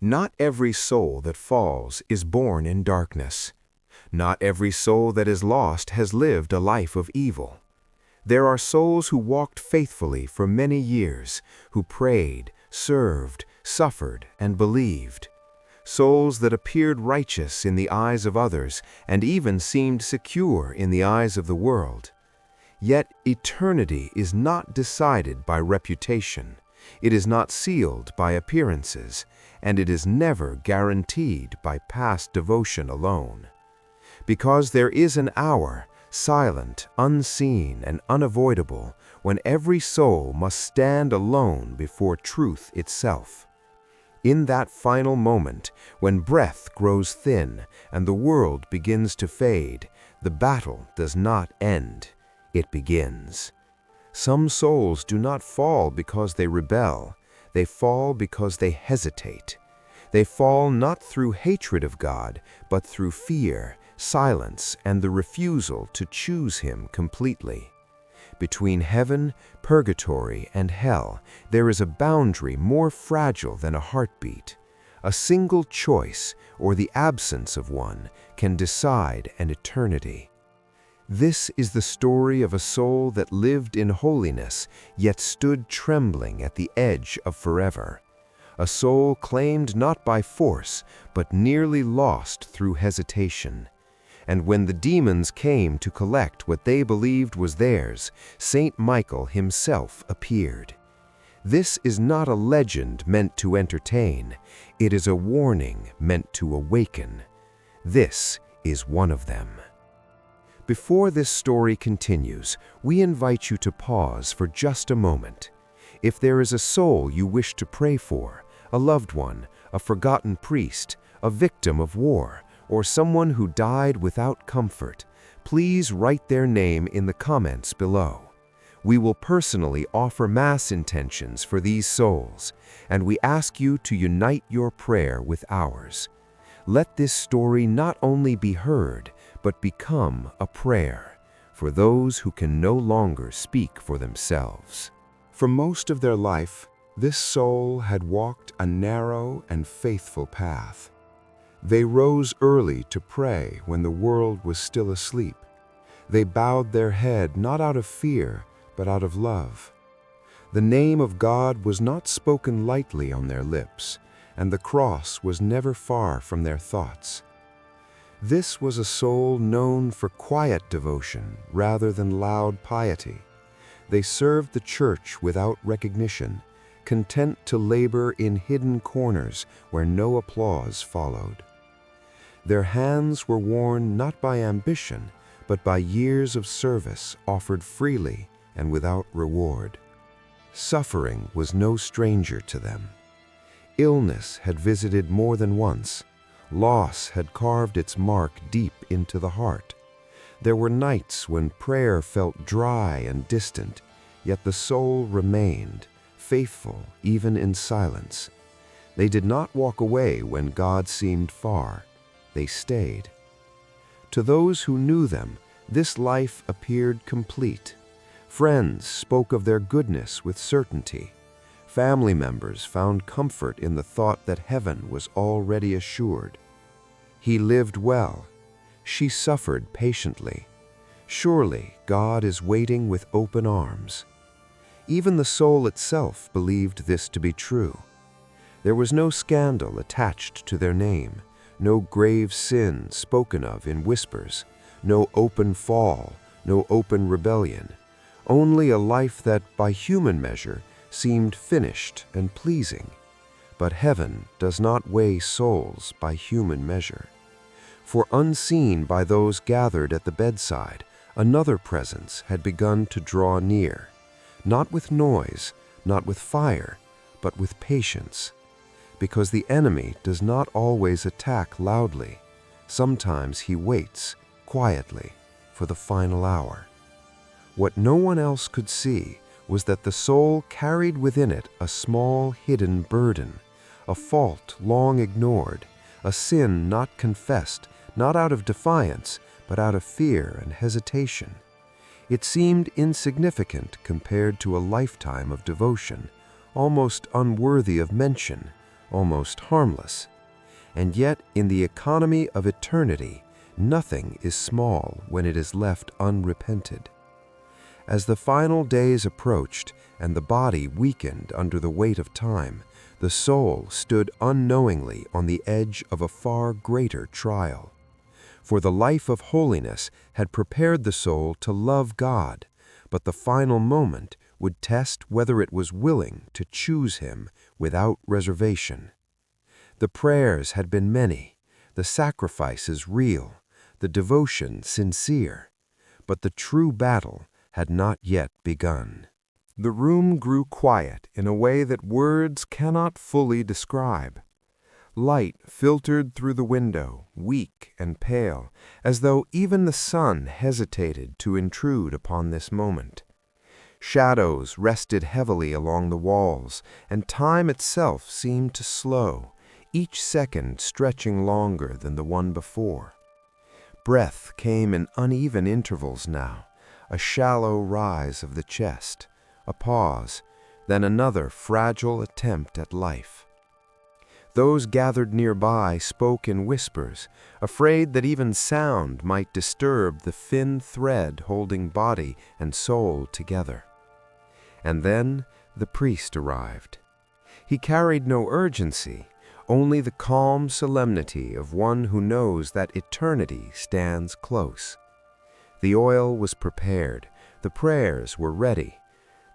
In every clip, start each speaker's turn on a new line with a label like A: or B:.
A: Not every soul that falls is born in darkness. Not every soul that is lost has lived a life of evil. There are souls who walked faithfully for many years, who prayed, served, suffered, and believed. Souls that appeared righteous in the eyes of others and even seemed secure in the eyes of the world. Yet eternity is not decided by reputation. It is not sealed by appearances, and it is never guaranteed by past devotion alone. Because there is an hour, silent, unseen, and unavoidable, when every soul must stand alone before truth itself. In that final moment, when breath grows thin and the world begins to fade, the battle does not end, it begins. Some souls do not fall because they rebel, they fall because they hesitate. They fall not through hatred of God, but through fear, silence, and the refusal to choose Him completely. Between heaven, purgatory, and hell, there is a boundary more fragile than a heartbeat. A single choice, or the absence of one, can decide an eternity. This is the story of a soul that lived in holiness, yet stood trembling at the edge of forever. A soul claimed not by force, but nearly lost through hesitation. And when the demons came to collect what they believed was theirs, Saint Michael himself appeared. This is not a legend meant to entertain. It is a warning meant to awaken. This is one of them. Before this story continues, we invite you to pause for just a moment. If there is a soul you wish to pray for, a loved one, a forgotten priest, a victim of war, or someone who died without comfort, please write their name in the comments below. We will personally offer Mass intentions for these souls, and we ask you to unite your prayer with ours. Let this story not only be heard, but become a prayer for those who can no longer speak for themselves. For most of their life, this soul had walked a narrow and faithful path. They rose early to pray when the world was still asleep. They bowed their head not out of fear, but out of love. The name of God was not spoken lightly on their lips, and the cross was never far from their thoughts. This was a soul known for quiet devotion rather than loud piety. They served the church without recognition, content to labor in hidden corners where no applause followed. Their hands were worn not by ambition, but by years of service offered freely and without reward. Suffering was no stranger to them. Illness had visited more than once. Loss had carved its mark deep into the heart. There were nights when prayer felt dry and distant, yet the soul remained, faithful even in silence. They did not walk away when God seemed far. They stayed. To those who knew them, this life appeared complete. Friends spoke of their goodness with certainty. Family members found comfort in the thought that heaven was already assured. He lived well. She suffered patiently. Surely God is waiting with open arms. Even the soul itself believed this to be true. There was no scandal attached to their name, no grave sin spoken of in whispers, no open fall, no open rebellion, only a life that, by human measure, seemed finished and pleasing. But heaven does not weigh souls by human measure. For unseen by those gathered at the bedside, another presence had begun to draw near, not with noise, not with fire, but with patience. Because the enemy does not always attack loudly. Sometimes he waits, quietly, for the final hour. What no one else could see was that the soul carried within it a small hidden burden, a fault long ignored, a sin not confessed, not out of defiance, but out of fear and hesitation. It seemed insignificant compared to a lifetime of devotion, almost unworthy of mention,
B: almost harmless. And yet, in the economy of eternity, nothing is small when it is left unrepented. As the final days approached and the body weakened under the weight of time, the soul stood unknowingly on the edge of a far greater trial. For the life of holiness had prepared the soul to love God, but the final moment would test whether it was willing to choose Him without reservation. The prayers had been many, the sacrifices real, the devotion sincere, but the true battle had not yet begun.
A: The room grew quiet in a way that words cannot fully describe. Light filtered through the window, weak and pale, as though even the sun hesitated to intrude upon this moment. Shadows rested heavily along the walls, and time itself seemed to slow, each second stretching longer than the one before. Breath came in uneven intervals now, a shallow rise of the chest, a pause, then another fragile attempt at life. Those gathered nearby spoke in whispers, afraid that even sound might disturb the thin thread holding body and soul together. And then the priest arrived. He carried no urgency, only the calm solemnity of one who knows that eternity stands close. The oil was prepared, the prayers were ready.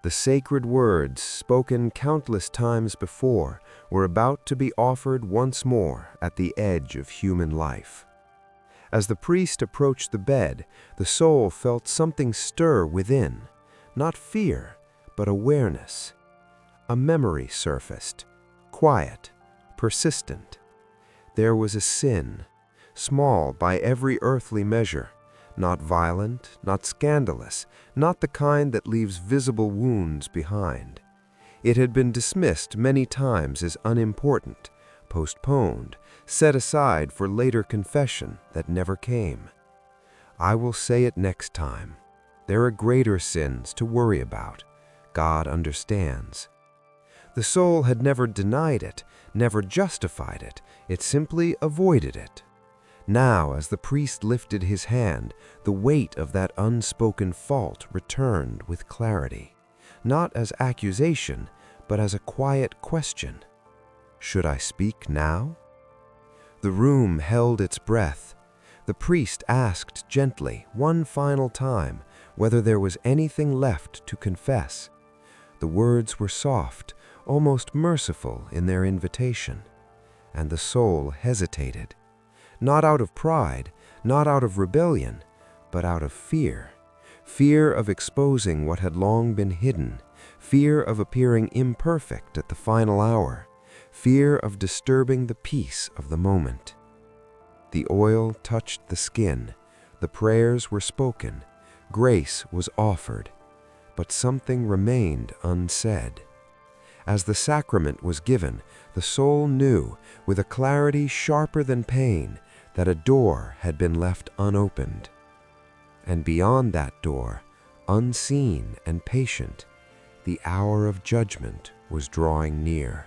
A: The sacred words, spoken countless times before, were about to be offered once more at the edge of human life. As the priest approached the bed, the soul felt something stir within, not fear, but awareness. A memory surfaced, quiet, persistent. There was a sin, small by every earthly measure, not violent, not scandalous, not the kind that leaves visible wounds behind. It had been dismissed many times as unimportant, postponed, set aside for later confession that never came. I will say it next time. There are greater sins to worry about. God understands. The soul had never denied it, never justified it. It simply avoided it. Now, as the priest lifted his hand, the weight of that unspoken fault returned with clarity, not as accusation, but as a quiet question. Should I speak now? The room held its breath. The priest asked gently, one final time, whether there was anything left to confess. The words were soft, almost merciful in their invitation, and the soul hesitated. Not out of pride, not out of rebellion, but out of fear. Fear of exposing what had long been hidden, fear of appearing imperfect at the final hour, fear of disturbing the peace of the moment. The oil touched the skin, the prayers were spoken, grace was offered, but something remained unsaid. As the sacrament was given, the soul knew, with a clarity sharper than pain, that a door had been left unopened. And beyond that door, unseen and patient, the hour of judgment was drawing near.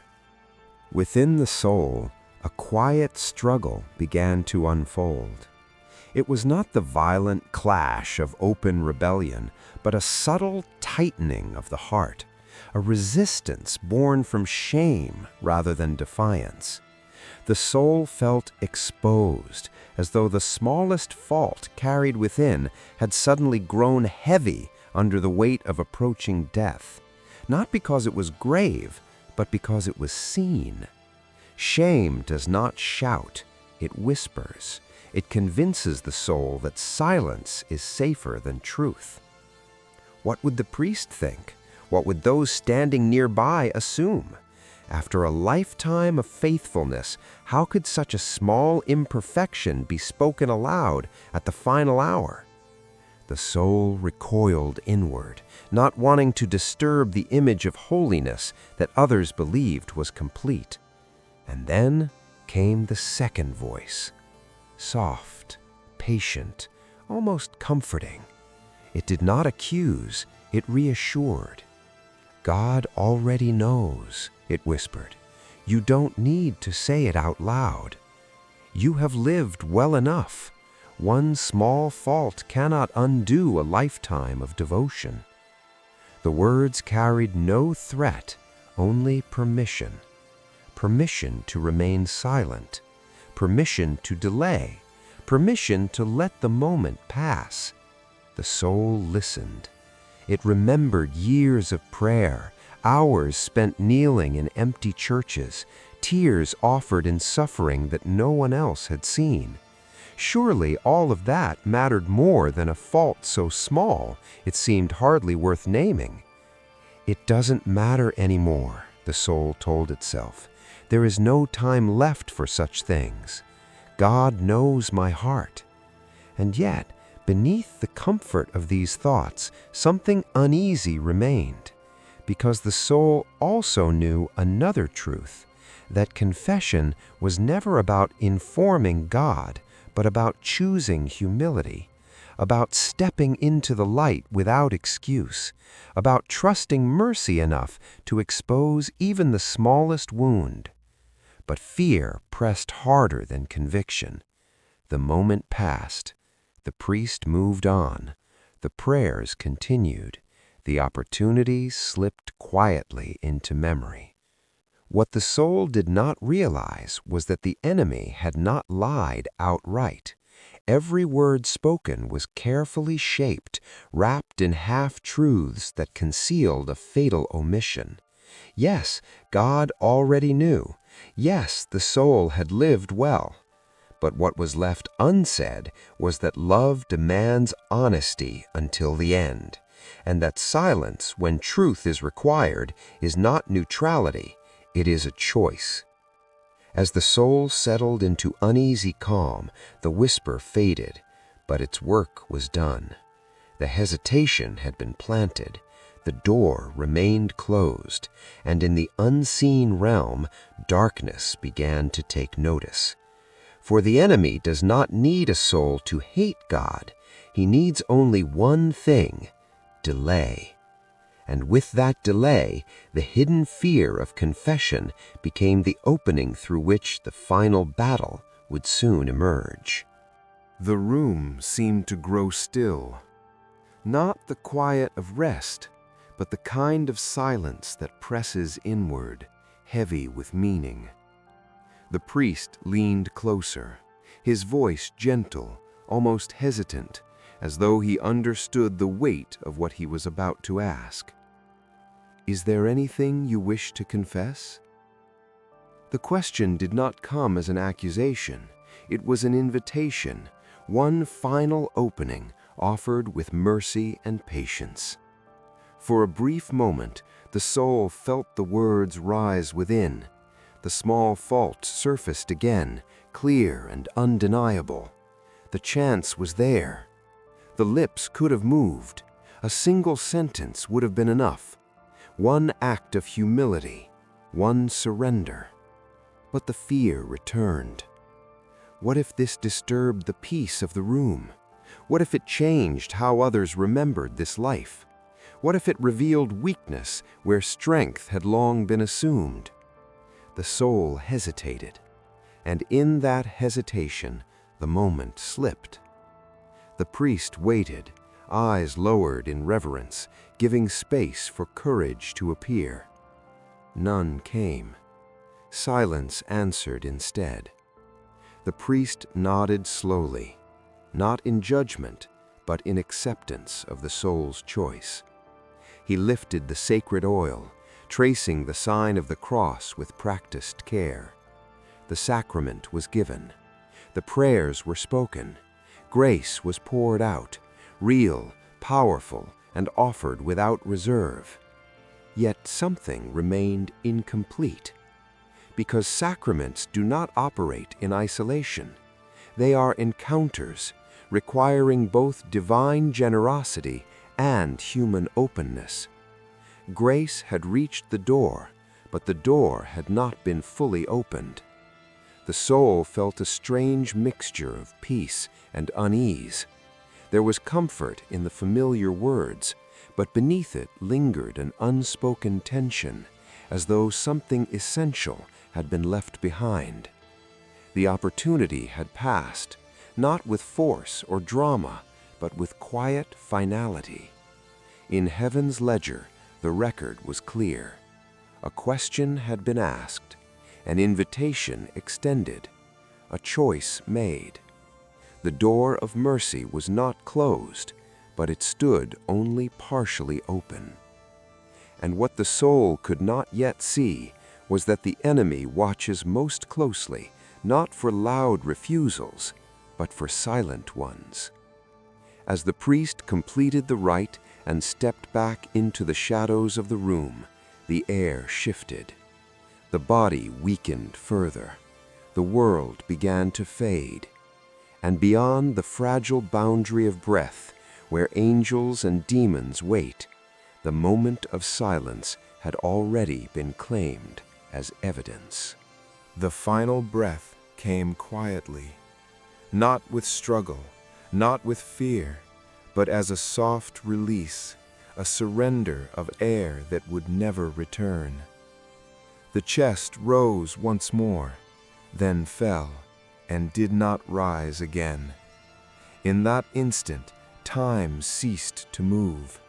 A: Within the soul, a quiet struggle began to unfold. It was not the violent clash of open rebellion, but a subtle tightening of the heart, a resistance born from shame rather than defiance. The soul felt exposed, as though the smallest fault carried within had suddenly grown heavy under the weight of approaching death, not because it was grave, but because it was seen. Shame does not shout, it whispers. It convinces the soul that silence is safer than truth. What would the priest think? What would those standing nearby assume? After a lifetime of faithfulness, how could such a small imperfection be spoken aloud at the final hour? The soul recoiled inward, not wanting to disturb the image of holiness that others believed was complete. And then came the second voice, soft, patient, almost comforting. It did not accuse, it reassured. God already knows, it whispered.
B: You don't need to say it out loud. You have lived well enough. One small fault cannot undo a lifetime of devotion. The words carried no threat, only permission. Permission to remain silent. Permission to delay. Permission to let the moment pass. The soul listened. It remembered years of prayer, hours spent kneeling in empty churches, tears offered in suffering that no one else had seen. Surely all of that mattered more than a fault so small it seemed hardly worth naming. It doesn't matter anymore, the soul told itself. There is no time left for such things. God knows my heart. And yet, beneath the comfort of these thoughts, something uneasy remained, because the soul also knew another truth, that confession was never about informing God, but about choosing humility, about stepping into the light without excuse, about trusting mercy enough to expose even the smallest wound. But fear pressed harder than conviction. The moment passed. The priest moved on. The prayers continued. The opportunities slipped quietly into memory. What the soul did not realize was that the enemy had not lied outright. Every word spoken was carefully shaped, wrapped in half-truths that concealed a fatal omission. Yes, God already knew. Yes, the soul had lived well. But what was left unsaid was that love demands honesty until the end, and that silence, when truth is required, is not neutrality, it is a choice. As the soul settled into uneasy calm, the whisper faded, but its work was done. The hesitation had been planted, the door remained closed, and in the unseen realm, darkness began to take notice. For the enemy does not need a soul to hate God. He needs only one thing: delay. And with that delay, the hidden fear of confession became the opening through which the final battle would soon emerge.
A: The room seemed to grow still. Not the quiet of rest, but the kind of silence that presses inward, heavy with meaning. The priest leaned closer, his voice gentle, almost hesitant, as though he understood the weight of what he was about to ask. "Is there anything you wish to confess?" The question did not come as an accusation. It was an invitation, one final opening offered with mercy and patience. For a brief moment, the soul felt the words rise within. The small fault surfaced again, clear and undeniable. The chance was there. The lips could have moved. A single sentence would have been enough. One act of humility, one surrender. But the fear returned. What if this disturbed the peace of the room? What if it changed how others remembered this life? What if it revealed weakness where strength had long been assumed? The soul hesitated, and in that hesitation, the moment slipped. The priest waited, eyes lowered in reverence, giving space for courage to appear. None came. Silence answered instead. The priest nodded slowly, not in judgment, but in acceptance of the soul's choice. He lifted the sacred oil, tracing the sign of the cross with practiced care. The sacrament was given. The prayers were spoken. Grace was poured out, real, powerful, and offered without reserve. Yet something remained incomplete. Because sacraments do not operate in isolation. They are encounters, requiring both divine generosity and human openness. Grace had reached the door, but the door had not been fully opened. The soul felt a strange mixture of peace and unease. There was comfort in the familiar words, but beneath it lingered an unspoken tension,
B: as though something essential had been left behind. The opportunity had passed, not with force or drama, but with quiet finality. In heaven's ledger, the record was clear. A question had been asked, an invitation extended, a choice made. The door of mercy was not closed, but it stood only partially open. And what the soul could not yet see was that the enemy watches most closely, not for loud refusals, but for silent ones. As the priest completed the rite and stepped back into the shadows of the room, the air shifted. The body weakened further. The world began to fade. And beyond the fragile boundary of breath, where angels and demons wait, the moment of silence had already been claimed as evidence.
A: The final breath came quietly, not with struggle, not with fear, but as a soft release, a surrender of air that would never return. The chest rose once more, then fell, and did not rise again. In that instant, time ceased to move.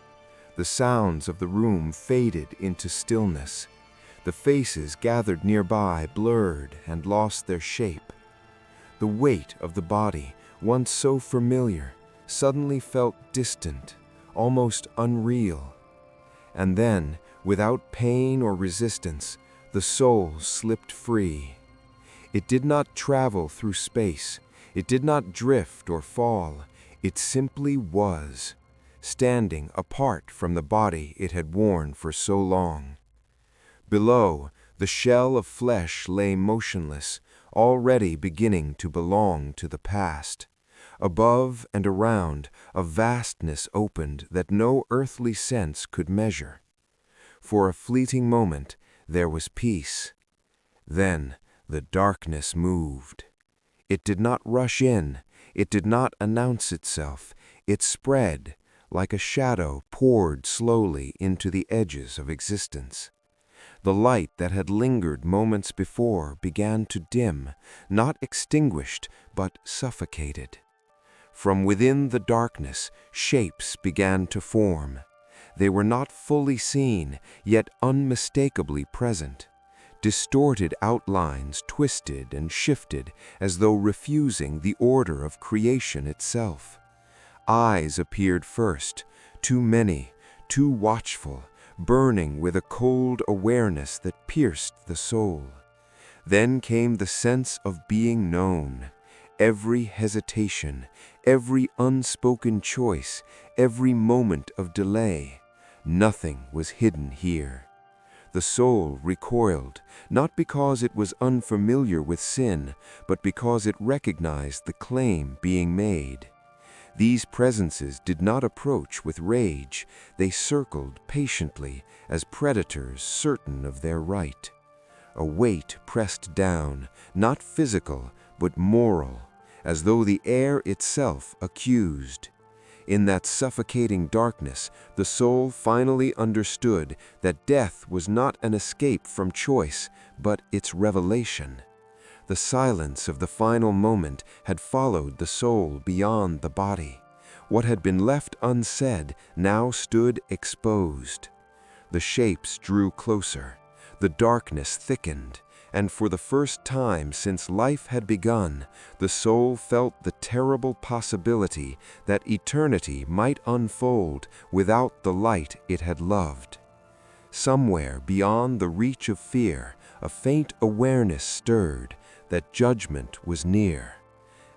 A: The sounds of the room faded into stillness. The faces gathered nearby blurred and lost their shape. The weight of the body, once so familiar, suddenly felt distant, almost unreal. And then, without pain or resistance, the soul slipped free. It did not travel through space. It did not drift or fall. It simply was, standing apart from the body it had worn for so long. Below, the shell of flesh lay motionless, already beginning to belong to the past. Above and around, a vastness opened that no earthly sense could measure. For a fleeting moment, there was peace. Then, the darkness moved. It did not rush in. It did not announce itself. It spread, like a shadow poured slowly into the edges of existence. The light that had lingered moments before began to dim, not extinguished, but suffocated. From within the darkness, shapes began to form. They were not fully seen, yet unmistakably present. Distorted outlines twisted and shifted as though refusing the order of creation itself. Eyes appeared first, too many, too watchful, burning with a cold awareness that pierced the soul. Then came the sense of being known. Every hesitation, every unspoken choice, every moment of delay. Nothing was hidden here. The soul recoiled, not because it was unfamiliar with sin, but because it recognized the claim being made. These presences did not approach with rage. They circled patiently as predators certain of their right. A weight pressed down, not physical, but moral, as though the air itself accused. In that suffocating darkness, the soul finally understood that death was not an escape from choice, but its revelation. The silence of the final moment had followed the soul beyond the body. What had been left unsaid now stood exposed. The shapes drew closer. The darkness thickened. And for the first time since life had begun, the soul felt the terrible possibility that eternity might unfold without the light it had loved. Somewhere beyond the reach of fear, a faint awareness stirred that judgment was near.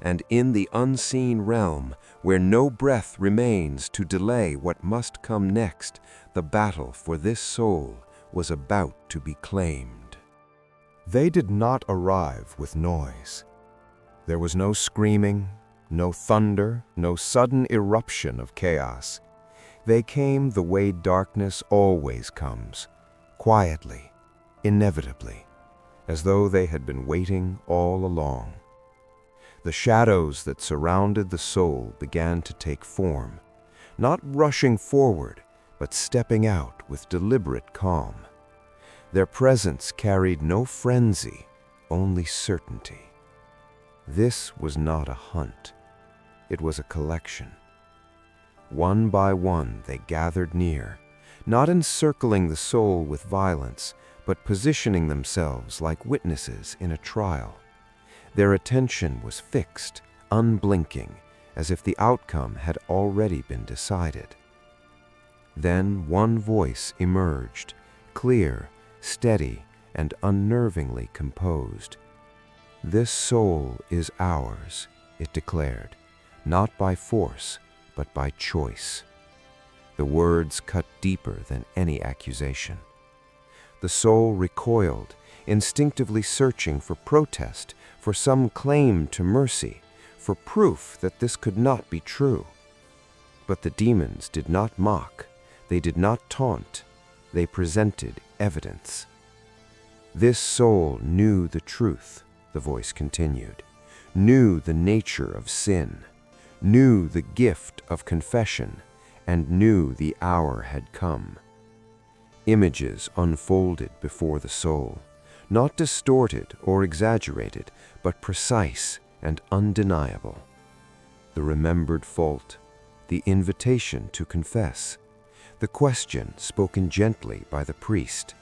A: And in the unseen realm, where no breath remains to delay what must come next, the battle for this soul was about to be claimed. They did not arrive with noise. There was no screaming, no thunder, no sudden eruption of chaos. They came the way darkness always comes, quietly, inevitably, as though they had been waiting all along. The shadows that surrounded the soul began to take form, not rushing forward, but stepping out with deliberate calm.
B: Their presence carried no frenzy, only certainty. This was not a hunt. It was a collection. One by one they gathered near, not encircling the soul with violence, but positioning themselves like witnesses in a trial. Their attention was fixed, unblinking, as if the outcome had already been decided. Then one voice emerged, clear, steady, and unnervingly composed. "This soul is ours," it declared, "not by force, but by choice." The words cut deeper than any accusation. The soul recoiled, instinctively searching for protest, for some claim to mercy, for proof that this could not be true. But the demons did not mock, they did not taunt, they presented evidence. "This soul knew the truth," the voice continued, "knew the nature of sin, knew the gift of confession, and knew the hour had come." Images unfolded before the soul, not distorted or exaggerated, but precise and undeniable. The remembered fault, the invitation to confess, the question spoken gently by the priest,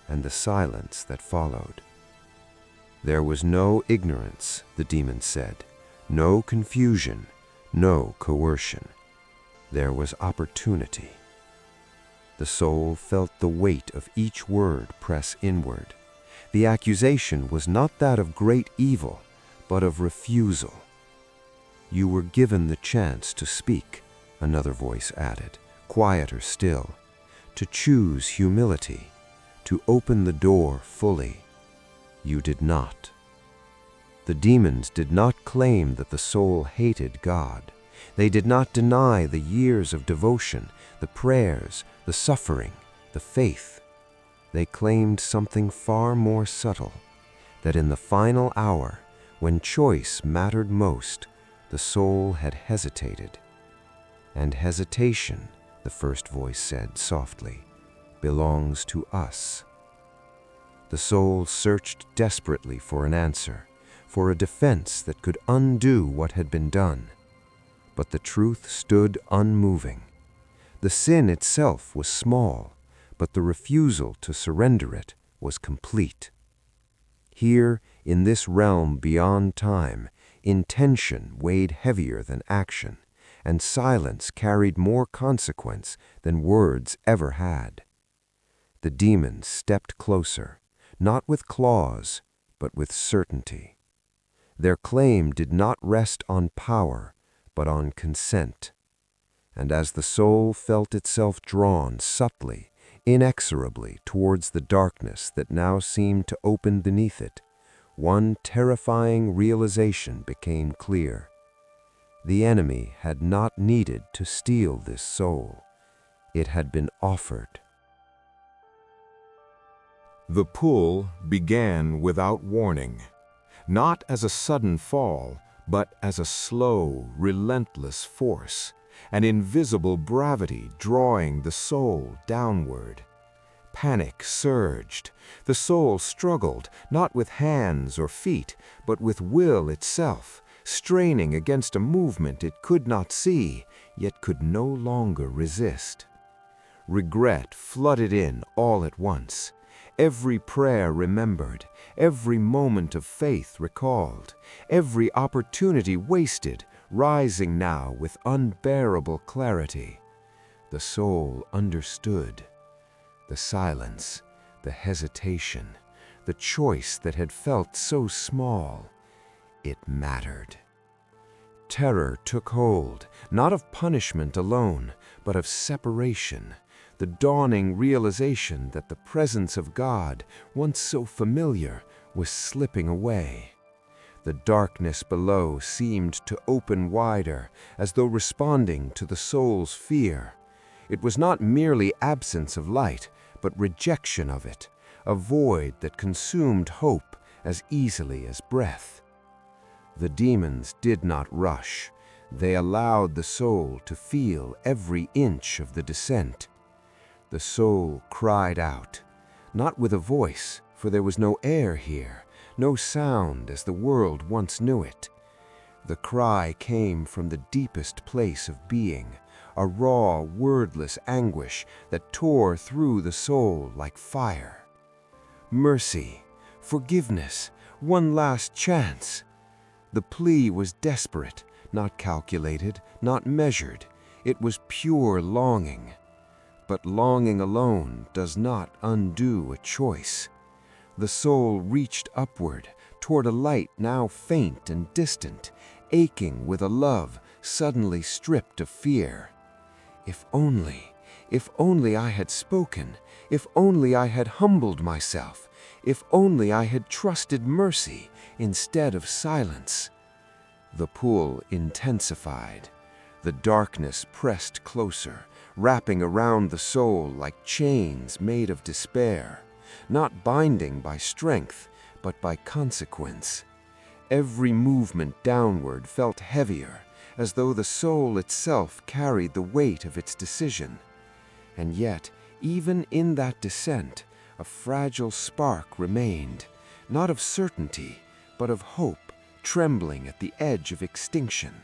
B: and the silence that followed. There was no ignorance, the demon said, no confusion, no coercion. There was opportunity. The soul felt the weight of each word press inward. The accusation was not that of great evil, but of refusal. "You were given the chance to speak," another voice added, quieter still, "to choose humility, to open the door fully. You did not." The demons did not claim that the soul hated God. They did not deny the years of devotion, the prayers, the suffering, the faith. They claimed something far more subtle, that in the final hour, when choice mattered most, the soul had hesitated. "And hesitation," the first voice said softly, "belongs to us." The soul searched desperately for an answer, for a defense that could undo what had been done. But the truth stood unmoving. The sin itself was small, but the refusal to surrender it was complete. Here, in this realm beyond time, intention weighed heavier than action, and silence carried more consequence than words ever had. The demons stepped closer, not with claws, but with certainty. Their claim did not rest on power, but on consent. And as the soul felt itself drawn subtly, inexorably towards the darkness that now seemed to open beneath it, one terrifying realization became clear. The enemy had not needed to steal this soul. It had been offered.
A: The pull began without warning, not as a sudden fall, but as a slow, relentless force, an invisible gravity drawing the soul downward. Panic surged. The soul struggled, not with hands or feet, but with will itself, straining against a movement it could not see, yet could no longer resist. Regret flooded in all at once. Every prayer remembered, every moment of faith recalled, every opportunity wasted, rising now with unbearable clarity. The soul understood. The silence, the hesitation, the choice that had felt so small, it mattered. Terror took hold, not of punishment alone, but of separation, the dawning realization that the presence of God, once so familiar, was slipping away. The darkness below seemed to open wider, as though responding to the soul's fear. It was not merely absence of light, but rejection of it, a void that consumed hope as easily as breath. The demons did not rush. They allowed the soul to feel every inch of the descent. The soul cried out,
B: not with a voice, for there was no air here, no sound as the world once knew it. The cry came from the deepest place of being, a raw, wordless anguish that tore through the soul like fire. Mercy, forgiveness, one last chance. The plea was desperate, not calculated, not measured. It was pure longing. But longing alone does not undo a choice. The soul reached upward, toward a light now faint and distant, aching with a love suddenly stripped of fear. If only I had spoken, if only I had humbled myself, if only I had trusted mercy instead of silence. The pull intensified. The darkness pressed closer, wrapping around the soul like chains made of despair, not binding by strength, but by consequence. Every movement downward felt heavier, as though the soul itself carried the weight of its decision. And yet, even in that descent, a fragile spark remained, not of certainty, but of hope, trembling at the edge of extinction.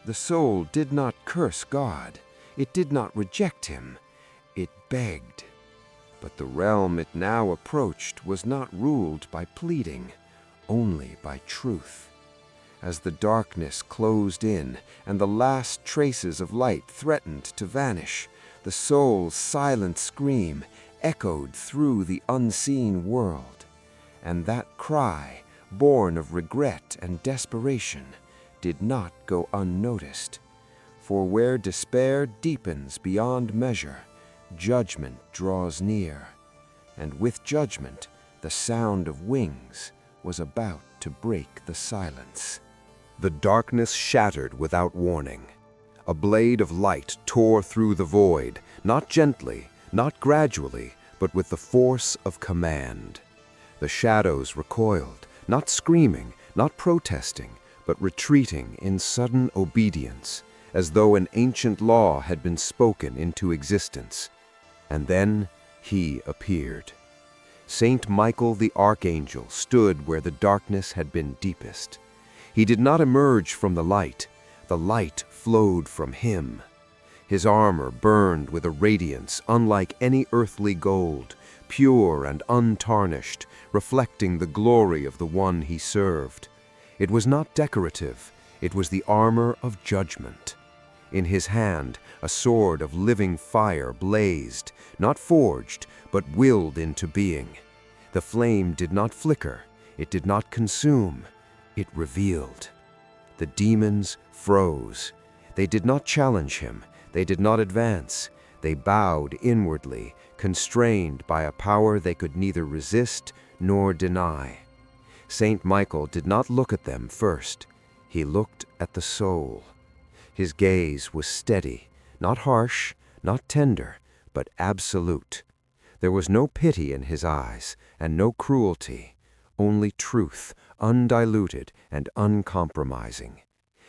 B: The soul did not curse God. It did not reject him. It begged. But the realm it now approached was not ruled by pleading, only by truth. As the darkness closed in and the last traces of light threatened to vanish, the soul's silent scream echoed through the unseen world. And that cry, born of regret and desperation, did not go unnoticed. For where despair deepens beyond measure, judgment draws near. And with judgment, the sound of wings was about to break the silence.
A: The darkness shattered without warning. A blade of light tore through the void, not gently, not gradually, but with the force of command. The shadows recoiled, not screaming, not protesting, but retreating in sudden obedience, as though an ancient law had been spoken into existence. And then he appeared. Saint Michael the Archangel stood where the darkness had been deepest. He did not emerge from the light flowed from him. His armor burned with a radiance unlike any earthly gold, pure and untarnished, reflecting the glory of the one he served. It was not decorative, it was the armor of judgment. In his hand, a sword of living fire blazed, not forged, but willed into being. The flame did not flicker, it did not consume, it revealed. The demons froze. They did not challenge him, they did not advance. They bowed inwardly, constrained by a power they could neither resist nor deny. Saint Michael did not look at them first. He looked at the soul. His gaze was steady, not harsh, not tender, but absolute. There was no pity in his eyes, and no cruelty, only truth, undiluted and uncompromising.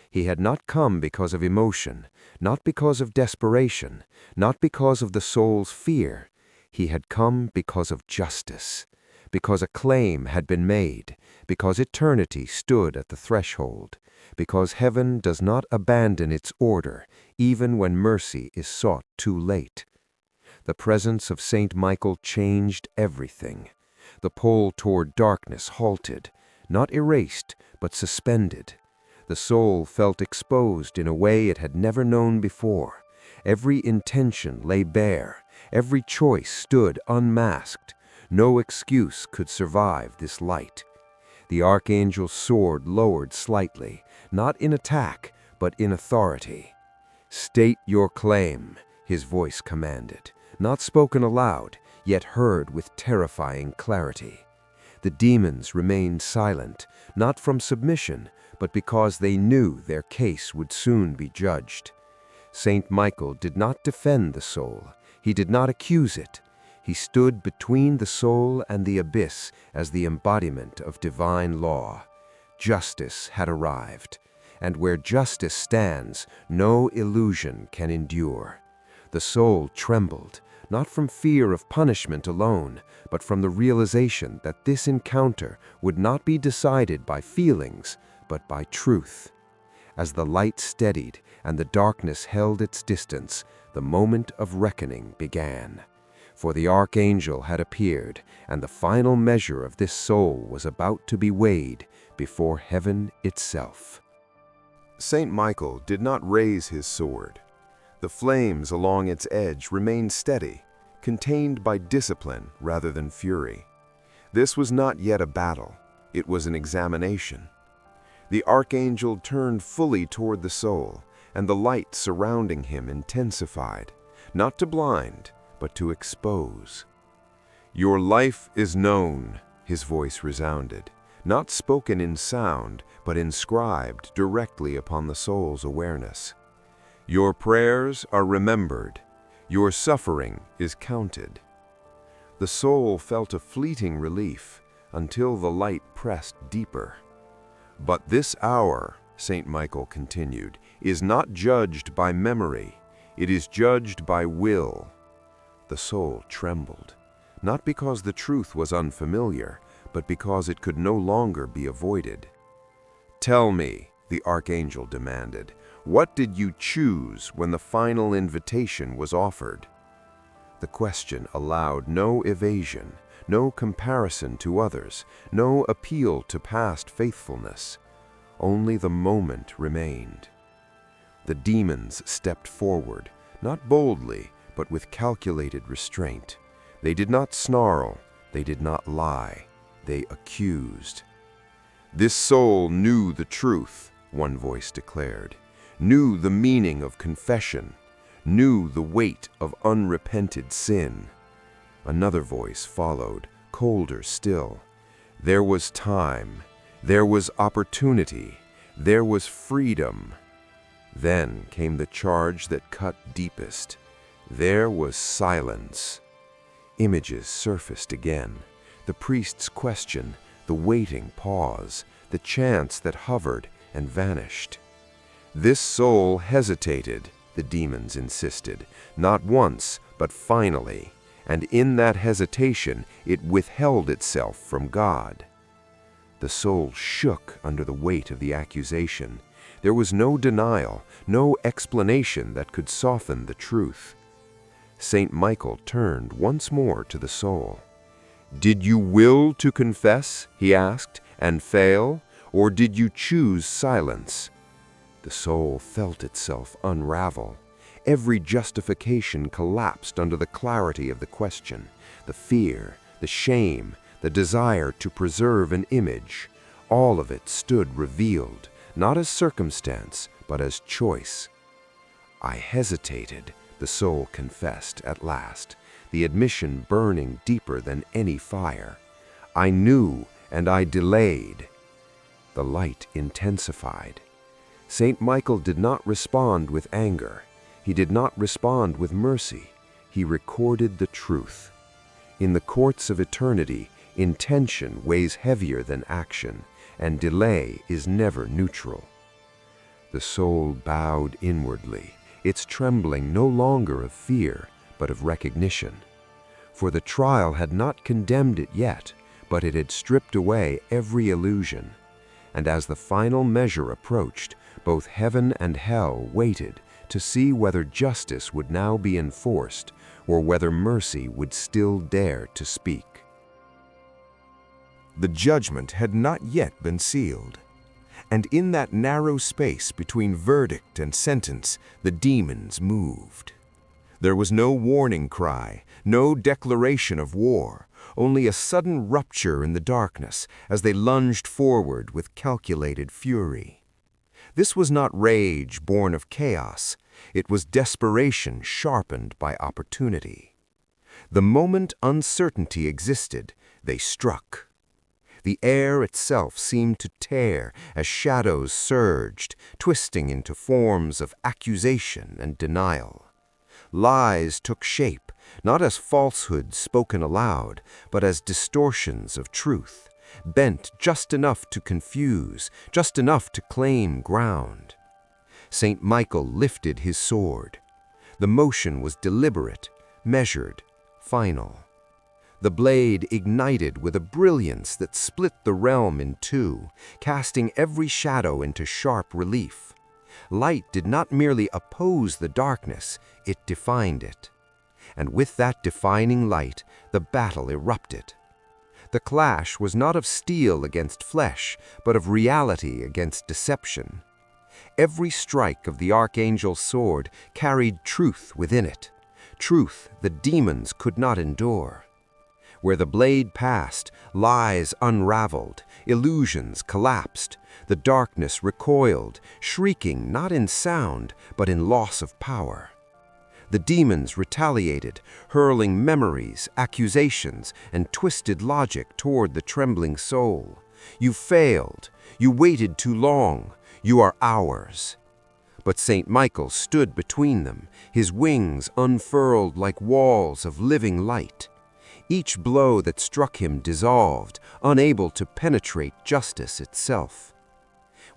A: He had not come because of emotion, not because of desperation, not because of the soul's fear. He had come because of justice, because a claim had been made, because eternity stood at the threshold, because heaven does not abandon its order, even when mercy is sought too late. The presence of Saint Michael changed everything. The pull toward darkness halted, not erased, but suspended. The soul felt exposed in a way it had never known before. Every intention lay bare, every choice stood unmasked. No excuse could survive this light. The archangel's sword lowered slightly, not in attack, but in authority. "State your claim," his voice commanded, not spoken aloud, yet heard with terrifying clarity. The demons remained silent, not from submission, but because they knew their case would soon be judged. Saint Michael did not defend the soul. He did not accuse it. He stood between the soul and the abyss as the embodiment of divine law. Justice had arrived, and where justice stands, no illusion can endure.
B: The soul trembled, not from fear of punishment alone, but from the realization that this encounter would not be decided by feelings, but by truth. As the light steadied and the darkness held its distance, the moment of reckoning began. For the archangel had appeared, and the final measure of this soul was about to be weighed before heaven itself.
A: Saint Michael did not raise his sword. The flames along its edge remained steady, contained by discipline rather than fury. This was not yet a battle, it was an examination. The archangel turned fully toward the soul, and the light surrounding him intensified, not to blind, but to expose. "Your life is known," his voice resounded, not spoken in sound, but inscribed directly upon the soul's awareness. "Your prayers are remembered. Your suffering is counted." The soul felt a fleeting relief until the light pressed deeper. "But this hour," Saint Michael continued, "is not judged by memory. It is judged by will." The soul trembled, not because the truth was unfamiliar, but because it could no longer be avoided. "Tell me," the archangel demanded, "what did you choose when the final invitation was offered?" The question allowed no evasion, no comparison to others, no appeal to past faithfulness. Only the moment remained. The demons stepped forward, not boldly, but with calculated restraint. They did not snarl, they did not lie, they accused. "This soul knew the truth," one voice declared, "knew the meaning of confession, knew the weight of unrepented sin." Another voice followed, colder still. "There was time, there was opportunity, there was freedom." Then came the charge that cut deepest. There was silence. Images surfaced again. The priest's question, the waiting pause, the chants that hovered and vanished. "This soul hesitated," the demons insisted, "not once, but finally, and in that hesitation it withheld itself from God." The soul shook under the weight of the accusation. There was no denial, no explanation that could soften the truth. Saint Michael turned once more to the soul. "Did you will to confess," he asked, "and fail, or did you choose silence?" The soul felt itself unravel. Every justification collapsed under the clarity of the question. The fear, the shame, the desire to preserve an image, all of it stood revealed, not as circumstance, but as choice. "I hesitated," the soul confessed at last, the admission burning deeper than any fire. "I knew, and I delayed." The light intensified. Saint Michael did not respond with anger. He did not respond with mercy. He recorded the truth. In the courts of eternity, intention weighs heavier than action, and delay is never neutral. The soul bowed inwardly, its trembling no longer of fear, but of recognition. For the trial had not condemned it yet, but it had stripped away every illusion. And as the final measure approached, both heaven and hell waited to see whether justice would now be enforced or whether mercy would still dare to speak. The judgment had not yet been sealed, and in that narrow space between verdict and sentence, the demons moved. There was no warning cry, no declaration of war, only a sudden rupture in the darkness as they lunged forward with calculated fury. This was not rage born of chaos, it was desperation sharpened by opportunity. The moment uncertainty existed, they struck. The air itself seemed to tear as shadows surged, twisting into forms of accusation and denial. Lies took shape, not as falsehoods spoken aloud, but as distortions of truth, bent just enough to confuse, just enough to claim ground. Saint Michael lifted his sword.
B: The motion was deliberate, measured, final. The blade ignited with a brilliance that split the realm in two, casting every shadow into sharp relief. Light did not merely oppose the darkness, it defined it. And with that defining light, the battle erupted. The clash was not of steel against flesh, but of reality against deception. Every strike of the archangel's sword carried truth within it, truth the demons could not endure. Where the blade passed, lies unraveled, illusions collapsed, the darkness recoiled, shrieking not in sound, but in loss of power. The demons retaliated, hurling memories, accusations, and twisted logic toward the trembling soul. You failed. You waited too long. You are ours. But St. Michael stood between them, his wings unfurled like walls of living light. Each blow that struck him dissolved, unable to penetrate justice itself.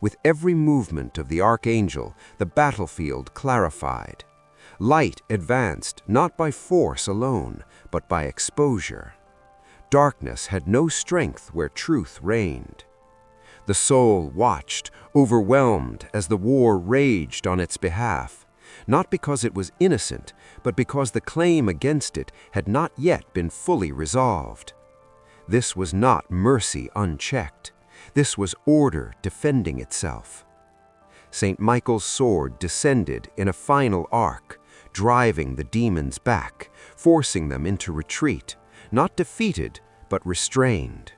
B: With every movement of the archangel, the battlefield clarified. Light advanced not by force alone, but by exposure. Darkness had no strength where truth reigned. The soul watched, overwhelmed as the war raged on its behalf, not because it was innocent, but because the claim against it had not yet been fully resolved. This was not mercy unchecked. This was order defending itself. St. Michael's sword descended in a final arc, driving the demons back, forcing them into retreat, not defeated, but restrained.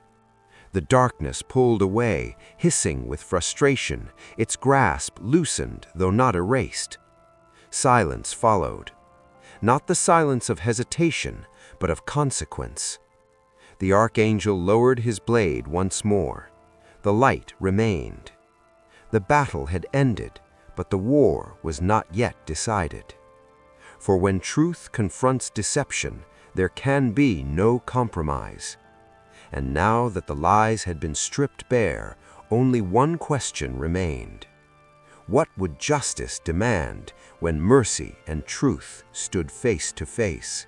B: The darkness pulled away, hissing with frustration, its grasp loosened, though not erased. Silence followed. Not the silence of hesitation, but of consequence. The archangel lowered his blade once more. The light remained. The battle had ended, but the war was not yet decided. For when truth confronts deception, there can be no compromise. And now that the lies had been stripped bare, only one question remained. What would justice demand when mercy and truth stood face to face?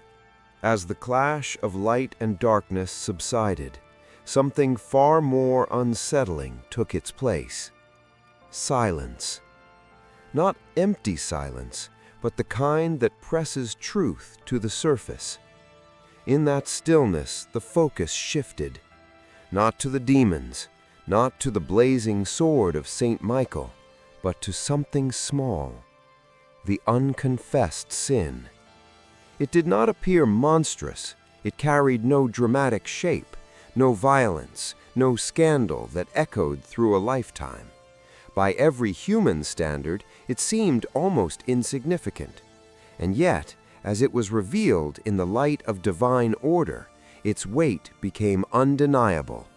B: As the clash of light and darkness subsided, something far more unsettling took its place. Silence. Not empty silence, but the kind that presses truth to the surface. In that stillness, the focus shifted, not to the demons, not to the blazing sword of St. Michael, but to something small, the unconfessed sin. It did not appear monstrous. It carried no dramatic shape, no violence, no scandal that echoed through a lifetime. By every human standard, it seemed almost insignificant. And yet, as it was revealed in the light of divine order, its weight became undeniable.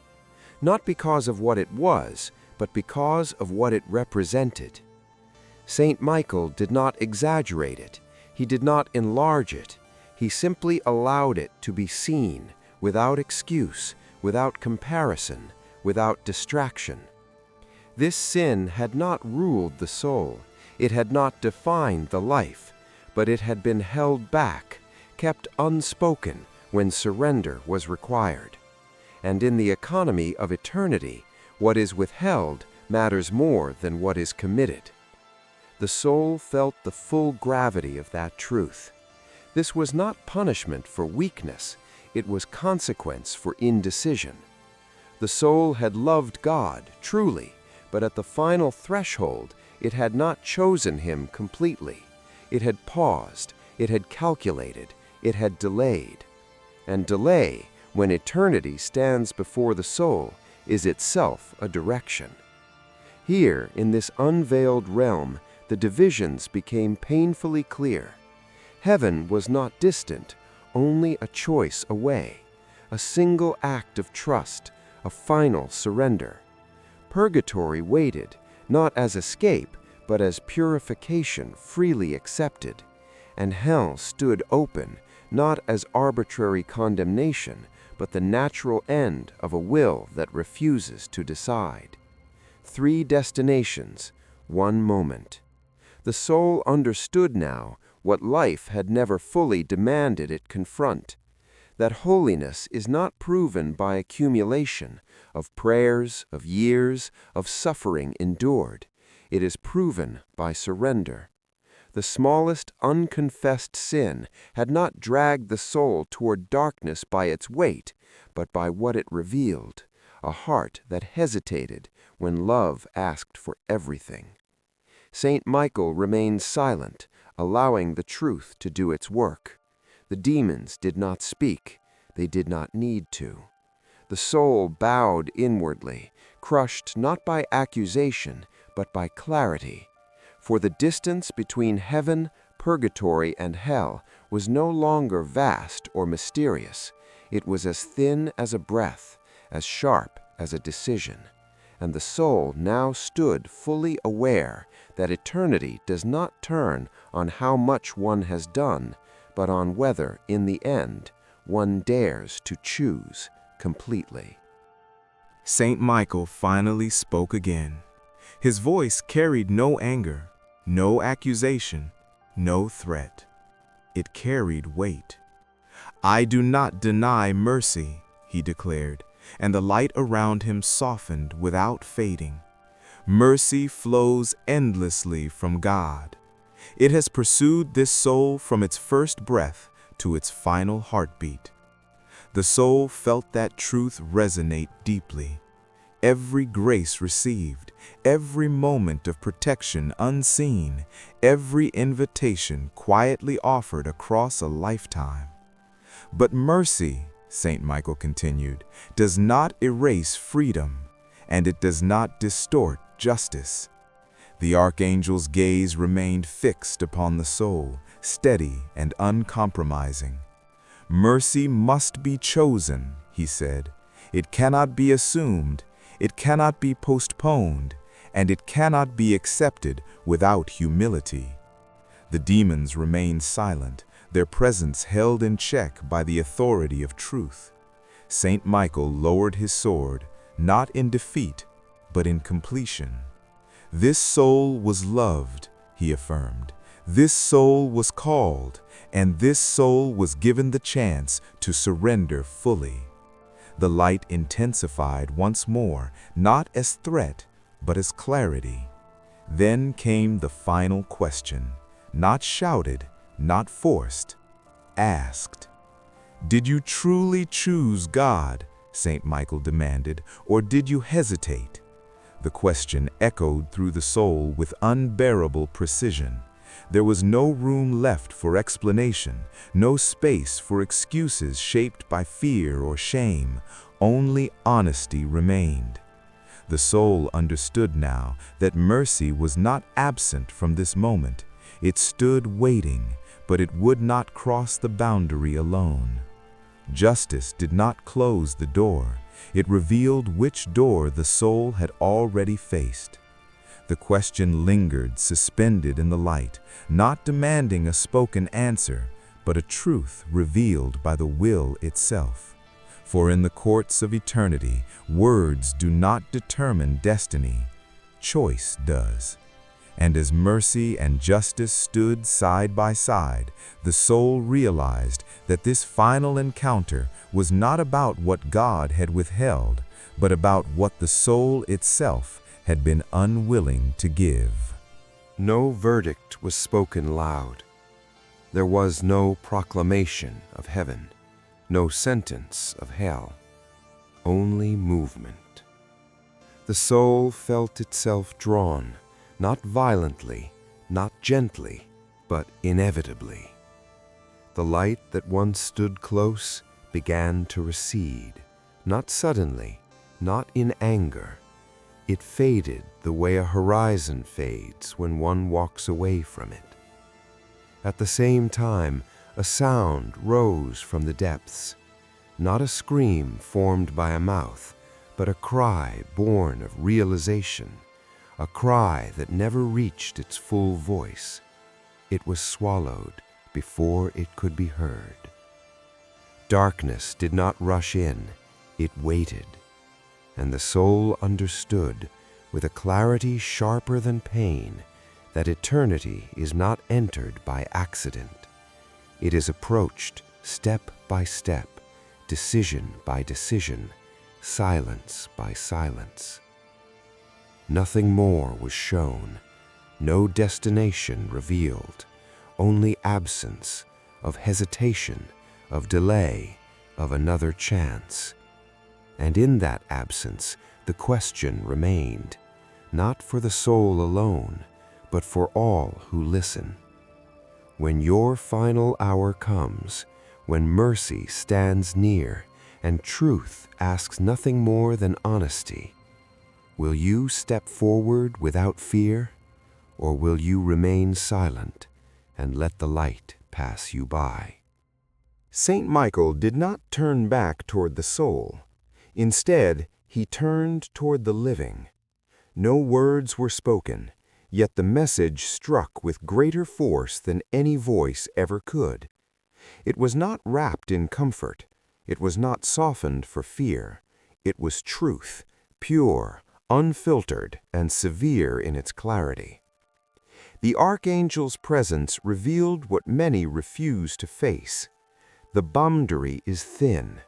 B: Not because of what it was, but because of what it represented. St. Michael did not exaggerate it. He did not enlarge it. He simply allowed it to be seen, without excuse, without comparison, without distraction. This sin had not ruled the soul. It had not defined the life, but it had been held back, kept unspoken when surrender was required. And in the economy of eternity, what is withheld matters more than what is committed. The soul felt the full gravity of that truth. This was not punishment for weakness, it was consequence for indecision. The soul had loved God, truly, but at the final threshold, it had not chosen Him completely. It had paused, it had calculated, it had delayed. And delay, when eternity stands before the soul, is itself a direction. Here, in this unveiled realm, the divisions became painfully clear. Heaven was not distant, only a choice away, a single act of trust, a final surrender. Purgatory waited, not as escape, but as purification freely accepted, and hell stood open, not as arbitrary condemnation, but the natural end of a will that refuses to decide. 3 destinations, 1 moment. The soul understood now what life had never fully demanded it confront. That holiness is not proven by accumulation of prayers, of years, of suffering endured. It is proven by surrender. The smallest unconfessed sin had not dragged the soul toward darkness by its weight, but by what it revealed, a heart that hesitated when love asked for everything. Saint Michael remained silent, allowing the truth to do its work. The demons did not speak. They did not need to. The soul bowed inwardly, crushed not by accusation, but by clarity. For the distance between heaven, purgatory, and hell was no longer vast or mysterious. It was as thin as a breath, as sharp as a decision. And the soul now stood fully aware that eternity does not turn on how much one has done, but on whether, in the end, one dares to choose completely.
A: Saint Michael finally spoke again. His voice carried no anger, no accusation, no threat. It carried weight. "I do not deny mercy," he declared, and the light around him softened without fading. Mercy flows endlessly from God. It has pursued this soul from its first breath to its final heartbeat. The soul felt that truth resonate deeply. Every grace received, every moment of protection unseen, every invitation quietly offered across a lifetime. But mercy, Saint Michael continued, does not erase freedom, and it does not distort justice. The archangel's gaze remained fixed upon the soul, steady and uncompromising. "Mercy must be chosen," he said. "It cannot be assumed, it cannot be postponed, and it cannot be accepted without humility." The demons remained silent, their presence held in check by the authority of truth. Saint Michael lowered his sword, not in defeat, but in completion. This soul was loved, he affirmed. This soul was called, and this soul was given the chance to surrender fully. The light intensified once more, not as threat, but as clarity. Then came the final question, not shouted, not forced, asked. "Did you truly choose God?" Saint Michael demanded, "or did you hesitate?" The question echoed through the soul with unbearable precision. There was no room left for explanation, no space for excuses shaped by fear or shame. Only honesty remained. The soul understood now that mercy was not absent from this moment. It stood waiting, but it would not cross the boundary alone. Justice did not close the door. It revealed which door the soul had already faced. The question lingered, suspended in the light, not demanding a spoken answer, but a truth revealed by the will itself. For in the courts of eternity, words do not determine destiny, choice does. And as mercy and justice stood side by side, the soul realized that this final encounter was not about what God had withheld, but about what the soul itself had been unwilling to give.
B: No verdict was spoken loud. There was no proclamation of heaven, no sentence of hell, only movement. The soul felt itself drawn, not violently, not gently, but inevitably. The light that once stood close began to recede, not suddenly, not in anger. It faded the way a horizon fades when one walks away from it. At the same time, a sound rose from the depths, not a scream formed by a mouth, but a cry born of realization, a cry that never reached its full voice. It was swallowed before it could be heard. Darkness did not rush in, it waited, and the soul understood, with a clarity sharper than pain, that eternity is not entered by accident. It is approached step by step, decision by decision, silence by silence. Nothing more was shown, no destination revealed, only absence of hesitation, of delay, of another chance. And in that absence, the question remained, not for the soul alone, but for all who listen. When your final hour comes, when mercy stands near and truth asks nothing more than honesty, will you step forward without fear, or will you remain silent and let the light pass you by?
A: Saint Michael did not turn back toward the soul. Instead, he turned toward the living. No words were spoken, yet the message struck with greater force than any voice ever could. It was not wrapped in comfort. It was not softened for fear. It was truth, pure, unfiltered, and severe in its clarity. The archangel's presence revealed what many refuse to face. The boundary is thin,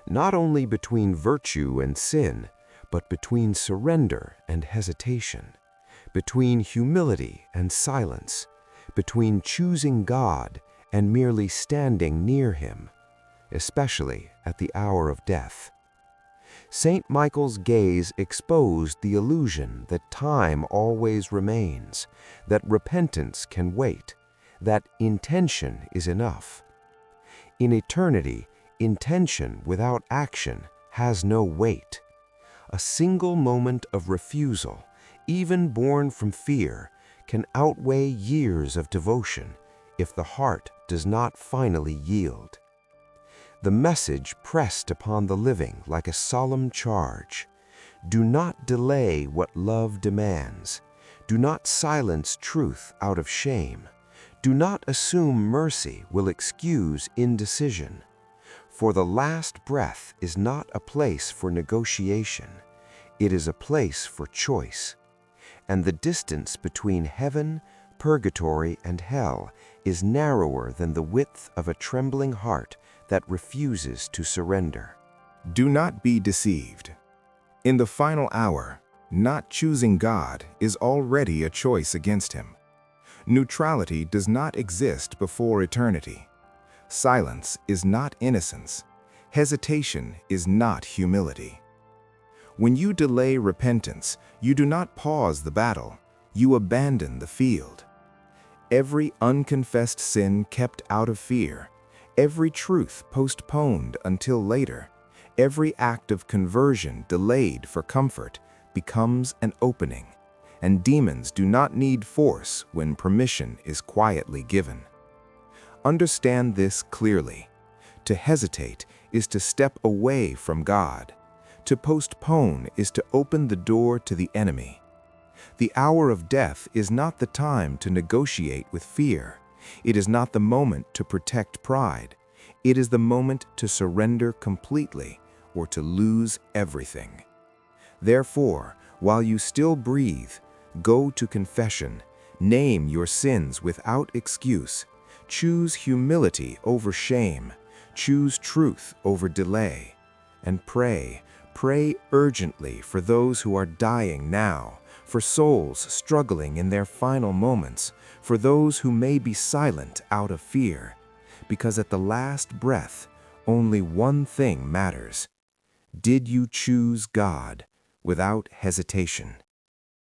A: not only between virtue and sin, but between surrender and hesitation, between humility and silence, between choosing God and merely standing near Him, especially at the hour of death. Saint Michael's gaze exposed the illusion that time always remains, that repentance can wait, that intention is enough. In eternity, intention without action has no weight. A single moment of refusal, even born from fear, can outweigh years of devotion if the heart does not finally yield. The message pressed upon the living like a solemn charge. Do not delay what love demands. Do not silence truth out of shame. Do not assume mercy will excuse indecision. For the last breath is not a place for negotiation. It is a place for choice. And the distance between heaven, purgatory, and hell is narrower than the width of a trembling heart that refuses to surrender.
C: Do not be deceived. In the final hour, not choosing God is already a choice against Him. Neutrality does not exist before eternity. Silence is not innocence. Hesitation is not humility. When you delay repentance, you do not pause the battle, you abandon the field. Every unconfessed sin kept out of fear, every truth postponed until later, every act of conversion delayed for comfort becomes an opening, and demons do not need force when permission is quietly given. Understand this clearly. To hesitate is to step away from God. To postpone is to open the door to the enemy. The hour of death is not the time to negotiate with fear. It is not the moment to protect pride. It is the moment to surrender completely or to lose everything. Therefore, while you still breathe, go to confession, name your sins without excuse, choose humility over shame, choose truth over delay, and pray urgently for those who are dying now, for souls struggling in their final moments, for those who may be silent out of fear, because at the last breath, only one thing matters. Did you choose God without hesitation?